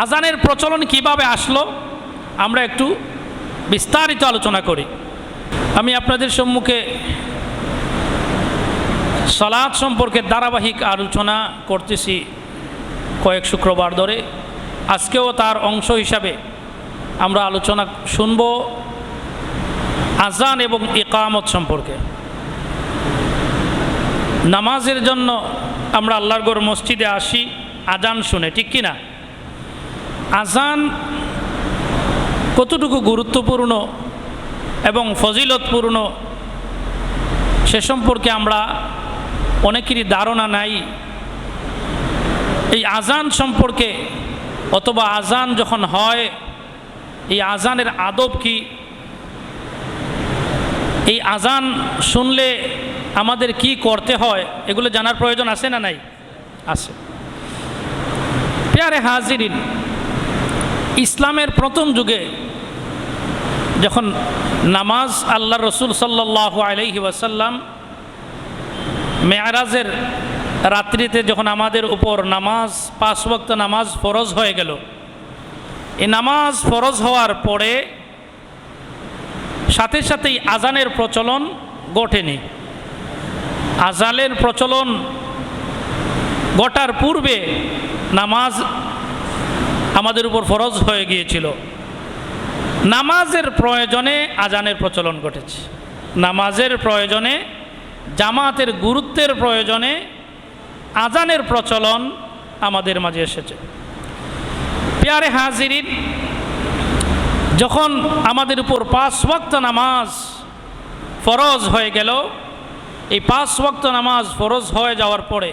আজানের প্রচলন কিভাবে আসলো আমরা একটু বিস্তারিত আলোচনা করি। আমি আপনাদের সম্মুখে সালাত সম্পর্কে ধারাবাহিক আলোচনা করতেছি কয়েক শুক্রবার ধরে। আজকেও তার অংশ হিসাবে আমরা আলোচনা শুনব আজান এবং ইকামত সম্পর্কে। নামাজের জন্য আমরা আল্লাহর ঘর মসজিদে আসি আজান শুনে, ঠিক কি না? আজান কতটুকু গুরুত্বপূর্ণ এবং ফজিলতপূর্ণ সে সম্পর্কে আমরা অনেকেরই ধারণা নাই। এই আজান সম্পর্কে অথবা আজান যখন হয় এই আজানের আদব কি, এই আজান শুনলে আমাদের কি করতে হয় এগুলো জানার প্রয়োজন আছে না নাই? আছে। প্যারে হাজিরিন, ইসলামের প্রথম যুগে যখন নামাজ আল্লাহ রসুল সাল্লাল্লাহু আলাইহি ওয়াসাল্লাম মেয়ারাজের রাত্রিতে যখন আমাদের উপর নামাজ 5 ওয়াক্ত নামাজ ফরজ হয়ে গেল, এই নামাজ ফরজ হওয়ার পরে সাথে সাথেই আজানের প্রচলন ঘটেনি। আজানের প্রচলন ঘটার পূর্বে নামাজ আমাদের উপর ফরজ হয়ে গিয়েছিল। নামাজের প্রয়োজনে আজানের প্রচলন ঘটেছে। নামাজের প্রয়োজনে, জামাতের গুরুত্বের প্রয়োজনে আজানের প্রচলন আমাদের মাঝে এসেছে। প্যারে হাজিরিন, যখন আমাদের উপর 5 ওয়াক্ত নামাজ ফরজ হয়ে গেল, এই 5 ওয়াক্ত নামাজ ফরজ হয়ে যাওয়ার পরে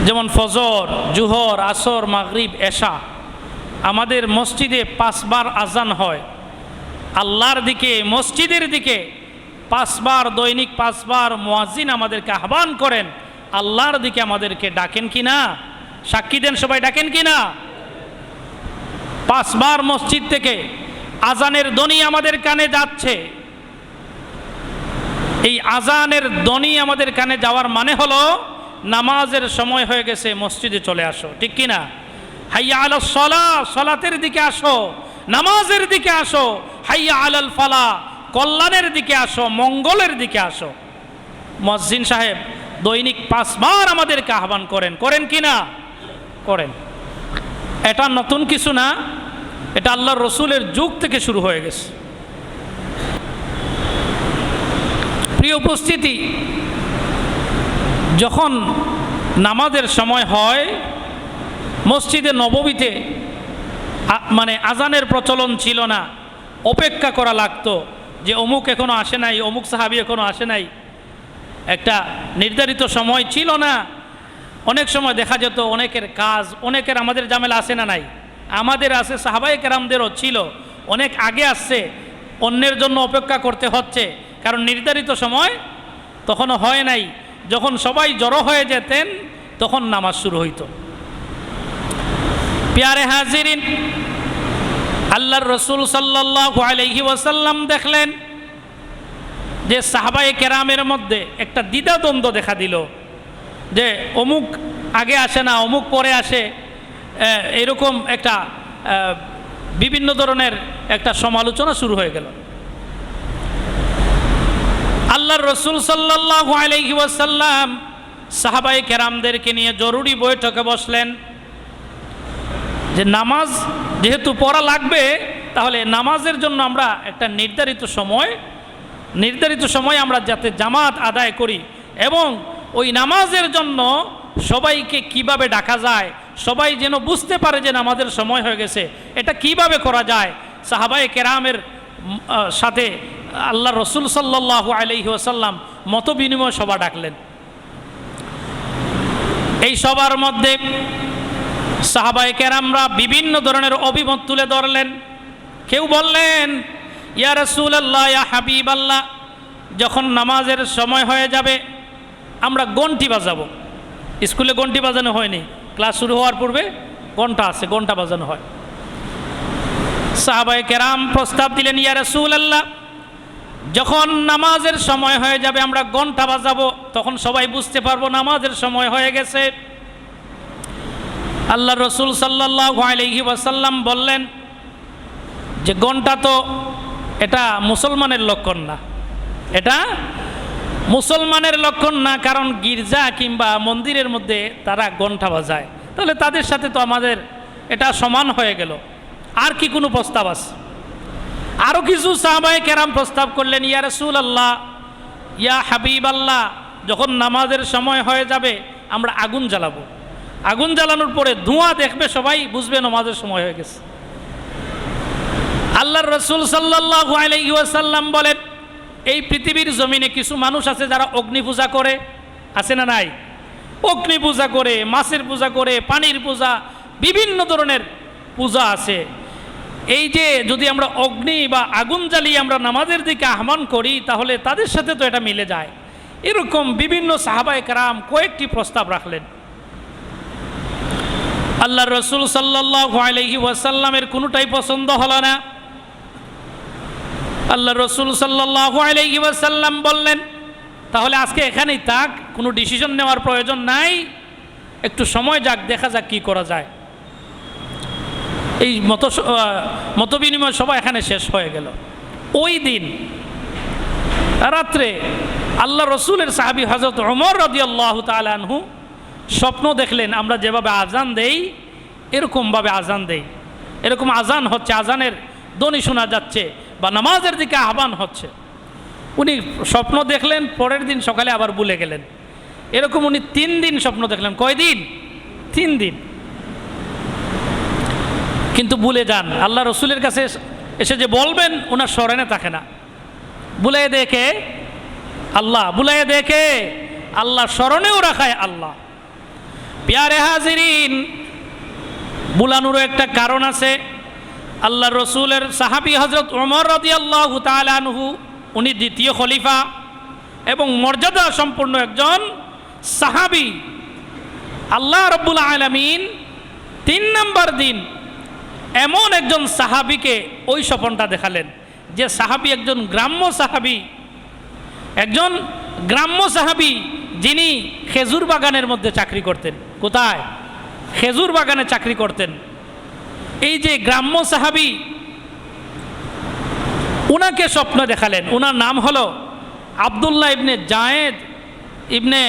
যেমন ফজর, জুহর, আসর, মাগরিব, এশা, আমাদের মসজিদে 5 বার আজান হয়। আল্লাহর দিকে, মসজিদের দিকে 5 বার, দৈনিক 5 বার মুয়াজ্জিন আমাদেরকে আহ্বান করেন। আল্লাহর দিকে আমাদেরকে ডাকেন কি না? সাক্ষী দেন সবাই, ডাকেন কি না? 5 বার মসজিদ থেকে আজানের ধ্বনি আমাদের কানে যাচ্ছে। এই আজানের ধ্বনি আমাদের কানে যাওয়ার মানে হলো নামাজের সময় হয়ে গেছে, মসজিদে চলে আসো, ঠিক কি না? হাইয়া আলাস সালাহ, সালাতের দিকে আসো, নামাজের দিকে আসো। হাইয়া আলাল ফালাহ, কল্যাণের দিকে আসো, মঙ্গলের দিকে আসো। মুয়াজ্জিন সাহেব দৈনিক 5 বার আমাদেরকে আহ্বান করেন, করেন কি না? করেন। এটা নতুন কিছু না, এটা আল্লাহর রসুলের যুগ থেকে শুরু হয়ে গেছে। প্রিয় উপস্থিতি, যখন নামাজের সময় হয় মসজিদে নববীতে মানে আজানের প্রচলন ছিল না, অপেক্ষা করা লাগতো যে অমুক এখনো আসে নাই, অমুক সাহাবী এখনো আসে নাই। একটা নির্ধারিত সময় ছিল না। অনেক সময় দেখা যেত অনেকের কাজ, অনেকের আমাদের জামেলা আসে না নাই, আমাদের আছে, সাহাবায়ে কেরামদেরও ছিল, অনেক আগে আসছে, অন্যের জন্য অপেক্ষা করতে হচ্ছে, কারণ নির্ধারিত সময় তখনও হয় নাই। যখন সবাই জড়ো হয়ে যেতেন তখন নামাজ শুরু হইত। প্যারে হাজিরিন, আল্লাহর রসুল সাল্লাল্লাহু আলাইহি ওয়াসাল্লাম দেখলেন যে সাহাবায়ে কেরামের মধ্যে একটা দ্বিধাদ্বন্দ্ব দেখা দিল, যে অমুক আগে আসে না, অমুক পরে আসে, এরকম একটা বিভিন্ন ধরনের একটা সমালোচনা শুরু হয়ে গেল। আল্লাহর রসুল সাল্লাল্লাহু আলাইহি ওয়াসাল্লাম সাহাবায়ে কেরামদেরকে নিয়ে জরুরি বৈঠকে বসলেন যে নামাজ যেহেতু পড়া লাগবে, তাহলে নামাজের জন্য আমরা একটা নির্ধারিত সময় আমরা যাতে জামাত আদায় করি, এবং ওই নামাজের জন্য সবাইকে কিভাবে ডাকা যায়, সবাই যেন বুঝতে পারে যে নামাজের সময় হয়ে গেছে, এটা কিভাবে করা যায়। সাহাবায়ে কেরামের সাথে আল্লাহ রসুল সাল্লাল্লাহু আলাইহি ওয়াসাল্লাম মত বিনিময় সভা ডাকলেন। এই সবার মধ্যে সাহাবায়ে কেরামরা বিভিন্ন ধরনের অভিমত তুলে ধরলেন। কেউ বললেন, ইয়া রাসূলুল্লাহ, ইয়া হাবিবাল্লাহ, যখন নামাজের সময় হয়ে যাবে আমরা ঘন্টি বাজাবো। স্কুলে ঘন্টি বাজানো হয়নি, ক্লাস শুরু হওয়ার পূর্বে ঘন্টা আছে, ঘন্টা বাজানো হয়। সাহাবায়ে কেরাম প্রস্তাব দিলেন, ইয়া রাসূলুল্লাহ, যখন নামাজের সময় হয়ে যাবে আমরা ঘন্টা বাজাবো, তখন সবাই বুঝতে পারবো নামাজের সময় হয়ে গেছে। আল্লাহ রসুল সাল্লাল্লাহু আলাইহি ওয়াসাল্লাম বললেন যে ঘণ্টা তো এটা মুসলমানের লক্ষণ না, এটা মুসলমানের লক্ষণ না, কারণ গির্জা কিংবা মন্দিরের মধ্যে তারা ঘণ্টা বাজায়, তাহলে তাদের সাথে তো আমাদের এটা সমান হয়ে গেল। আর কি কোনো প্রস্তাব আছে? আরও কিছু সাহাবায়ে কেরাম প্রস্তাব করলেন, ইয়া রাসূলুল্লাহ, ইয়া হাবিব আল্লাহ, যখন নামাজের সময় হয়ে যাবে আমরা আগুন জ্বালাবো, আগুন জ্বালানোর পরে ধোঁয়া দেখবে সবাই, বুঝবে নামাজের সময় হয়ে গেছে। আল্লাহর রাসূল সাল্লাল্লাহু আলাইহি ওয়াসাল্লাম বলেন, এই পৃথিবীর জমিনে কিছু মানুষ আছে যারা অগ্নি পূজা করে, আছে না নাই? অগ্নি পূজা করে, মাছের পূজা করে, পানির পূজা, বিভিন্ন ধরনের পূজা আছে। এই যে যদি আমরা অগ্নি বা আগুন জ্বালিয়ে আমরা নামাজের দিকে আহ্বান করি, তাহলে তাদের সাথে তো এটা মিলে যায়। এরকম বিভিন্ন সাহাবায়ে কেরাম কয়েকটি প্রস্তাব রাখলেন। আল্লাহর রাসূল সাল্লাল্লাহু আলাইহি ওয়াসাল্লামের কোনোটাই পছন্দ হলো না। আল্লাহর রাসূল সাল্লাল্লাহু আলাইহি ওয়াসাল্লাম বললেন, তাহলে আজকে এখানেই থাক, কোনো ডিসিশন নেওয়ার প্রয়োজন নাই, একটু সময় যাক, দেখা যাক কি করা যায়। এই মতবিনিময় সবাই এখানে শেষ হয়ে গেল। ওই দিন রাত্রে আল্লাহ রসুলের সাহাবী হযরত ওমর রাদিয়াল্লাহু তাআলা আনহু স্বপ্ন দেখলেন, আমরা যেভাবে আজান দেই এরকমভাবে আজান দেই, এরকম আজান হচ্ছে, আজানের ধ্বনি শোনা যাচ্ছে বা নামাজের দিকে আহ্বান হচ্ছে। উনি স্বপ্ন দেখলেন, পরের দিন সকালে আবার ভুলে গেলেন। এরকম উনি 3 দিন স্বপ্ন দেখলেন। কয়দিন? 3 দিন। কিন্তু ভুলে যান। আল্লাহ রসুলের কাছে এসে যে বলবেন, ওনার স্মরণে থাকে না। ভুলে দেখে আল্লাহ, ভুলে দেখে আল্লাহ, স্মরণেও রাখায় আল্লাহ। প্যারে হাজিরিন, ভুলানোরও একটা কারণ আছে। আল্লাহ রসুলের সাহাবী হযরত ওমর রাদিয়াল্লাহু তাআলা আনহু, উনি দ্বিতীয় খলিফা এবং মর্যাদা সম্পন্ন একজন সাহাবী। আল্লাহ রাব্বুল আলামিন 3 নম্বর দিন এমন একজন সাহাবীকে ওই স্বপ্নটা দেখালেন, যে সাহাবী একজন গ্রাম্য সাহাবী, একজন গ্রাম্য সাহাবী যিনি খেজুর বাগানের মধ্যে চাকরি করতেন। কোথায়? খেজুর বাগানে চাকরি করতেন। এই যে গ্রাম্য সাহাবী, উনাকে স্বপ্ন দেখালেন। উনার নাম হলো আব্দুল্লাহ ইবনে জায়েদ ইবনে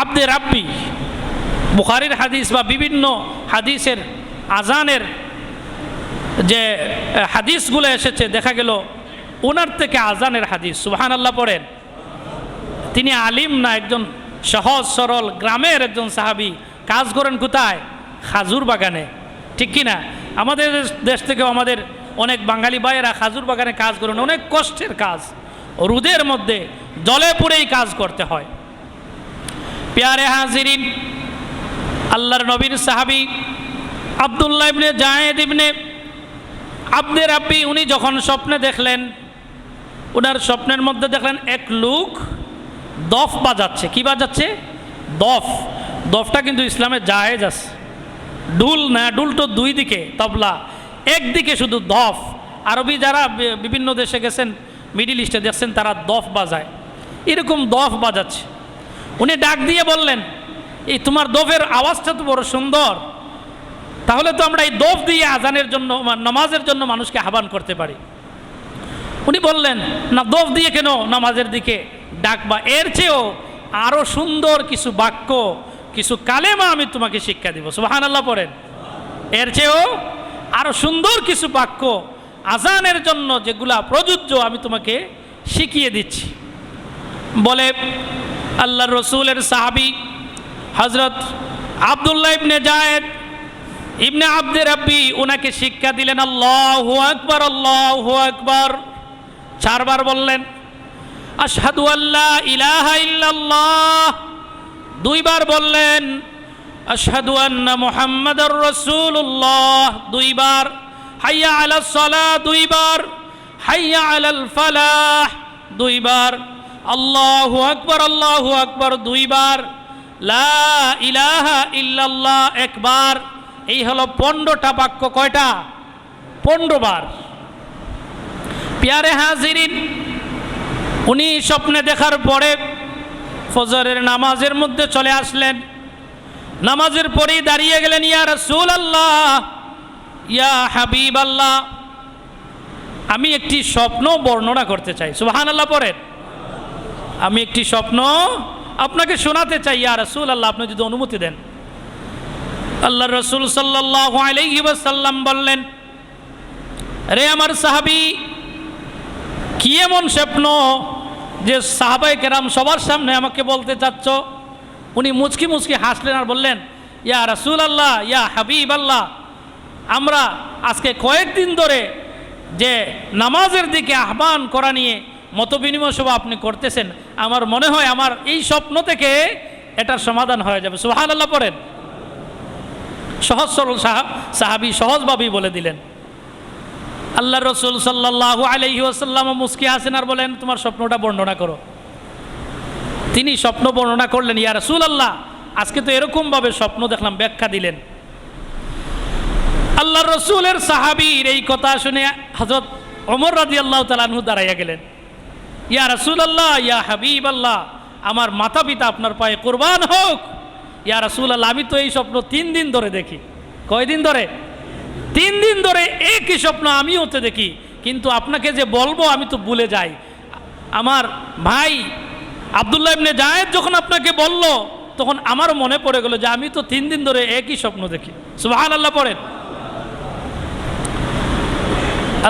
আব্দে রাব্বি। বুখারীর হাদিস বা বিভিন্ন হাদিসের আজানের যে হাদিসগুলো এসেছে, দেখা গেল ওনার থেকে আজানের হাদিস, সুবহানাল্লাহ পড়েন। তিনি আলিম না, একজন সহজ সরল গ্রামের একজন সাহাবী। কাজ করেন কোথায়? খাজুর বাগানে, ঠিক কি না? আমাদের দেশ থেকেও আমাদের অনেক বাঙালি ভাইয়েরা খাজুর বাগানে কাজ করেন। অনেক কষ্টের কাজ, রোদের মধ্যে জলে পুড়েই কাজ করতে হয়। প্যারে হাজিরিন, আল্লাহর নবীর সাহাবী আব্দুল্লাহ ইবনে জায়েদ ইবনে আব্দে রাব্বি, উনি যখন স্বপ্নে দেখলেন, ওনার স্বপ্নের মধ্যে দেখলেন এক লোক দফ বাজাচ্ছে। কি বাজাচ্ছে? দফ। দফটা কিন্তু ইসলামে জায়েজ আছে, ঢুল না। ঢুল তো 2 দিকে, তবলা একদিকে শুধু দফ। আরবি যারা বিভিন্ন দেশে গেছেন, মিডিল ইস্টে দেখছেন, তারা দফ বাজায়। এরকম দফ বাজাচ্ছে। উনি ডাক দিয়ে বললেন, এই তোমার দফের আওয়াজটা তো বড় সুন্দর, তাহলে তো আমরা এই দফ দিয়ে আজানের জন্য, নামাজের জন্য মানুষকে আহ্বান করতে পারি। উনি বললেন, না, দফ দিয়ে কেন নামাজের দিকে ডাকবা? এর চেয়েও আরো সুন্দর কিছু বাক্য, কিছু কালেমা আমি তোমাকে শিক্ষা দিব। সুবহানাল্লাহ পড়েন। এর চেয়েও আরো সুন্দর কিছু বাক্য আজানের জন্য যেগুলা প্রযোজ্য, আমি তোমাকে শিখিয়ে দিচ্ছি বলে আল্লাহর রসুলের সাহাবী হযরত আব্দুল্লাহ ইবনে জায়েদ ইবনে আব্দে রাব্বি ওনাকে শিক্ষা দিলেন। আল্লাহু আকবার, আল্লাহু আকবার 4 বার বললেন। আশহাদু আল্লা ইলাহা ইল্লাল্লাহ 2 বার বললেন। আশহাদু আন্না মুহাম্মাদার রাসূলুল্লাহ 2 বার। হাইয়া আলাস সালাহ 2 বার। হাইয়া আলাল ফালাহ 2 বার। আল্লাহু আকবার 2 বার। লা ইলাহা ইল্লাল্লাহ 1 বার। এই হলো 15টা বাক্য। কয়টা? 15 বার। প্যারে হাজিরিন, উনি স্বপ্নে দেখার পরে ফজরের নামাজের মধ্যে চলে আসলেন। নামাজের পরেই দাঁড়িয়ে গেলেন, ইয়া রাসূলুল্লাহ, ইয়া হাবিবাল্লাহ, আমি একটি স্বপ্ন বর্ণনা করতে চাই। সুবহানাল্লাহ পড়েন। আমি একটি স্বপ্ন আপনাকে শোনাতে চাই ইয়া রাসূলুল্লাহ, আপনি যদি অনুমতি দেন। আল্লাহর রাসূল সাল্লাল্লাহু আলাইহি ওয়াসাল্লাম বললেন, রে আমার সাহাবী, কি এমন স্বপ্ন যে সাহাবায়ে কেরাম সবার সামনে আমাকে বলতে চাচ্ছ? উনি মুচকি মুচকি হাসলেন আর বললেন, ইয়া রাসূলুল্লাহ, ইয়া হাবিবাল্লাহ, আমরা আজকে কয়েকদিন ধরে যে নামাজের দিকে আহ্বান করা নিয়ে মতবিনিময় সভা আপনি করতেছেন, আমার মনে হয় আমার এই স্বপ্ন থেকে এটার সমাধান হয়ে যাবে। সুবহানাল্লাহ পড়েন। সহজ সরল সাহাবী সহজভাবেই বলে দিলেন। আল্লাহ রসুল সাল্লাল্লাহু আলাইহি ওয়াসাল্লাম মুস্কি হাসেন আর বলেন, তোমার স্বপ্নটা বর্ণনা করো। তিনি স্বপ্ন বর্ণনা করলেন। ইয়া রাসূলুল্লাহ, আজকে তো এরকমভাবে স্বপ্ন দেখলাম, ব্যাখ্যা দিলেন। আল্লাহ রসুলের সাহাবীর এই কথা শুনে হযরত ওমর রাদিয়াল্লাহু তাআলা আনহু দাঁড়াইয়া গেলেন। ইয়া রাসূলুল্লাহ, ইয়া হাবিবাল্লাহ, আমার মাতা পিতা আপনার পায়ে কুরবান হোক। ইয়া রাসূলুল্লাহ, আমি তো এই স্বপ্ন 3 দিন ধরে দেখি। কয়দিন ধরে? 3 দিন ধরে একই স্বপ্ন আমিও তো দেখি, কিন্তু আপনাকে যে বলবো আমি তো ভুলে যাই। আমার ভাই আব্দুল্লাহ ইবনে জায়েদ যখন আপনাকে বলল, তখন আমারও মনে পড়ে গেল যে আমি তো 3 দিন ধরে একই স্বপ্ন দেখি। সুবহানাল্লাহ পড়েন।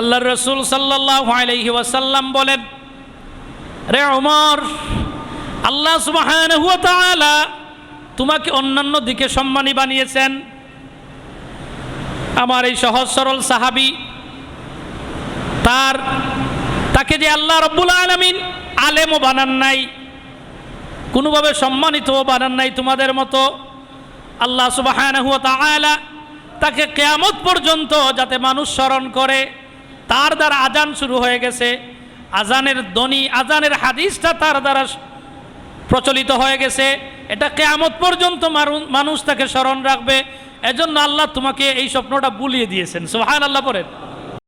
আল্লাহর রাসূল সাল্লাল্লাহু আলাইহি ওয়াসাল্লাম বলেন, রে ওমর, আল্লাহ সুবহানাহু ওয়া তাআলা তোমাকে অন্যান্য দিকে সম্মানী বানিয়েছেন। আমার এই সহজ সরল সাহাবী, তাকে যে আল্লাহ রাব্বুল আলামিন আলেমও বানান নাই, কোনোভাবে সম্মানিতও বানান নাই তোমাদের মতো, আল্লাহ সুবহানাহু ওয়া তাআলা তাকে কিয়ামত পর্যন্ত যাতে মানুষ স্মরণ করে, তার দ্বারা আজান শুরু হয়ে গেছে। আজানের ধ্বনি, আজানের হাদিসটা তার দ্বারা প্রচলিত হয়ে গেছে। এটা কিয়ামত পর্যন্ত মানুষ তাকে স্মরণ রাখবে। এজন্য আল্লাহ তোমাকে এই স্বপ্নটা বুলিয়ে দিয়েছেন। সুবহানাল্লাহ পড়েন।